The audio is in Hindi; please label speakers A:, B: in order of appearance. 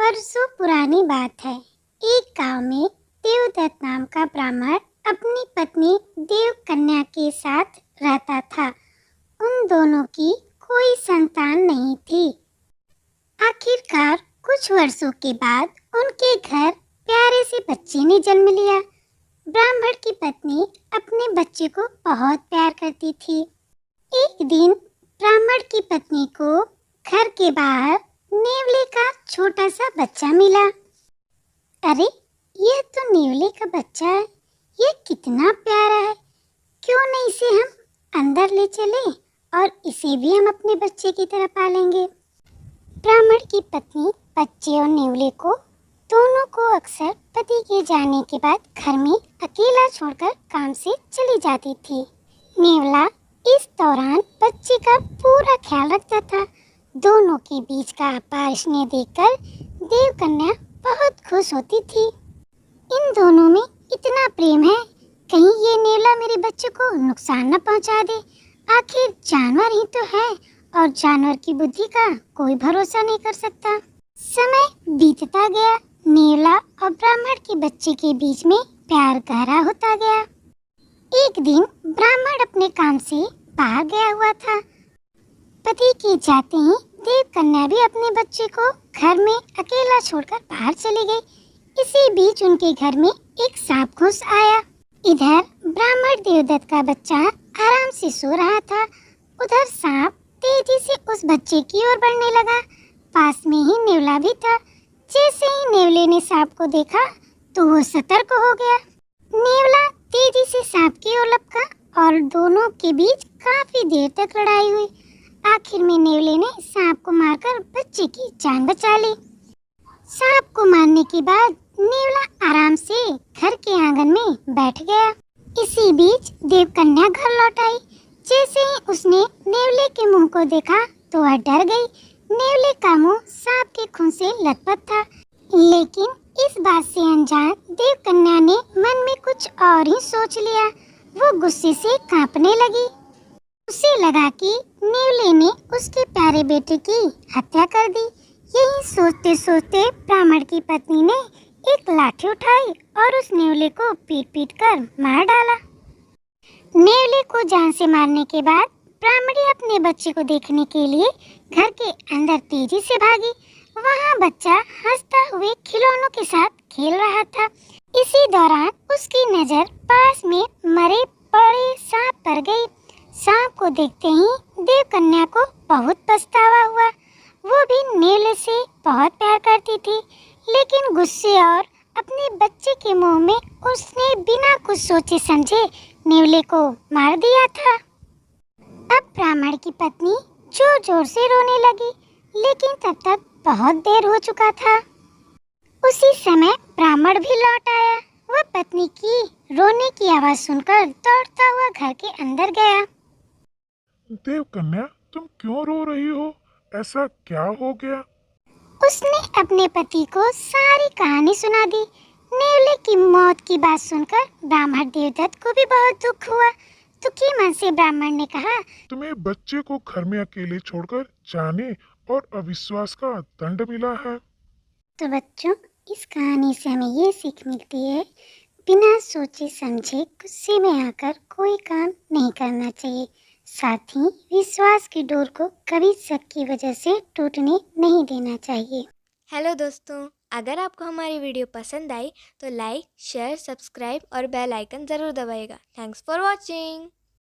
A: बरसों पुरानी बात है। एक गांव में देवदत्त नाम का ब्राह्मण अपनी पत्नी देवकन्या के साथ रहता था। उन दोनों की कोई संतान नहीं थी। आखिरकार कुछ वर्षों के बाद उनके घर प्यारे से बच्चे ने जन्म लिया। ब्राह्मण की पत्नी अपने बच्चे को बहुत प्यार करती थी। एक दिन ब्राह्मण की पत्नी को घर के बाहर नेवले का छोटा सा बच्चा मिला। अरे, यह तो नेवले का बच्चा है। यह कितना प्यारा है। क्यों नहीं इसे हम अंदर ले चले और इसे भी हम अपने बच्चे की तरह पालेंगे। ब्राह्मण की पत्नी बच्चे और नेवले को दोनों को अक्सर पति के जाने के बाद घर में अकेला छोड़कर काम से चली जाती थी। नेवला इस दौरान बच्चे का पूरा ख्याल रखता था। दोनों के बीच का अपार स्नेह देखकर देवकन्या बहुत खुश होती थी। इन दोनों में इतना प्रेम है, कहीं ये नेवला मेरे बच्चे को नुकसान न पहुंचा दे। आखिर जानवर ही तो है और जानवर की बुद्धि का कोई भरोसा नहीं कर सकता। समय बीतता गया। नेवला और ब्राह्मण के बच्चे के बीच में प्यार गहरा होता गया। एक दिन ब्राह्मण अपने काम से बाहर गया हुआ था। पति के जाते ही देवकन्या भी अपने बच्चे को घर में अकेला छोड़कर बाहर चली गई। इसी बीच उनके घर में एक सांप घुस आया। इधर ब्राह्मण देवदत्त का बच्चा आराम से सो रहा था, उधर सांप तेजी से उस बच्चे की ओर बढ़ने लगा। पास में ही नेवला भी था। जैसे ही नेवले ने सांप को देखा तो वो सतर्क हो गया। नेवला तेजी से सांप की ओर लपका और दोनों के बीच काफी देर तक लड़ाई हुई। आखिर में नेवले ने सांप को मारकर बच्चे की जान बचा ली। सांप को मारने के बाद नेवला आराम से घर के आंगन में बैठ गया। इसी बीच देवकन्या घर लौट आई। जैसे ही उसने नेवले के मुंह को देखा तो वह डर गई। नेवले का मुंह सांप के खून से लथपथ था, लेकिन इस बात से अनजान देवकन्या ने मन में कुछ और ही सोच लिया। वो गुस्से से कांपने लगी। उसे लगा कि नेवले ने उसके प्यारे बेटे की हत्या कर दी। यही सोचते सोचते ब्राह्मण की पत्नी ने एक लाठी उठाई और उस नेवले को पीट पीट कर मार डाला। नेवले को जान से मारने के बाद ब्राह्मणी अपने बच्चे को देखने के लिए घर के अंदर तेजी से भागी। वहाँ बच्चा हंसता हुए खिलौनों के साथ खेल रहा था। इसी दौरान उसकी नजर पास में मरे पड़े सांप पर गई। सांप को देखते ही देवकन्या को बहुत पछतावा हुआ। वो भी नेवले से बहुत प्यार करती थी, लेकिन गुस्से और अपने बच्चे के मुंह में उसने बिना कुछ सोचे समझे नेवले को मार दिया था। अब ब्राह्मण की पत्नी जोर जोर से रोने लगी, लेकिन तब तक बहुत देर हो चुका था। उसी समय ब्राह्मण भी लौट आया। वह पत्नी की रोने की आवाज सुनकर दौड़ता हुआ घर के अंदर गया।
B: देवकन्या, तुम क्यों रो रही हो? ऐसा क्या हो गया?
A: उसने अपने पति को सारी कहानी सुना दी। नेवले की मौत की बात सुनकर ब्राह्मण देवदत्त को भी बहुत दुख हुआ। दुखी मन से ब्राह्मण ने कहा,
B: तुम्हें बच्चे को घर में अकेले छोड़कर जाने और अविश्वास का दंड मिला है।
A: तो बच्चों, इस कहानी से हमें ये सीख मिलती है, बिना सोचे समझे गुस्से में आकर कोई काम नहीं करना चाहिए। साथ ही विश्वास की डोर को कभी शक की वजह से टूटने नहीं देना चाहिए।
C: हेलो दोस्तों, अगर आपको हमारी वीडियो पसंद आई तो लाइक, शेयर, सब्सक्राइब और बेल आइकन ज़रूर दबाइएगा। Thanks for watching.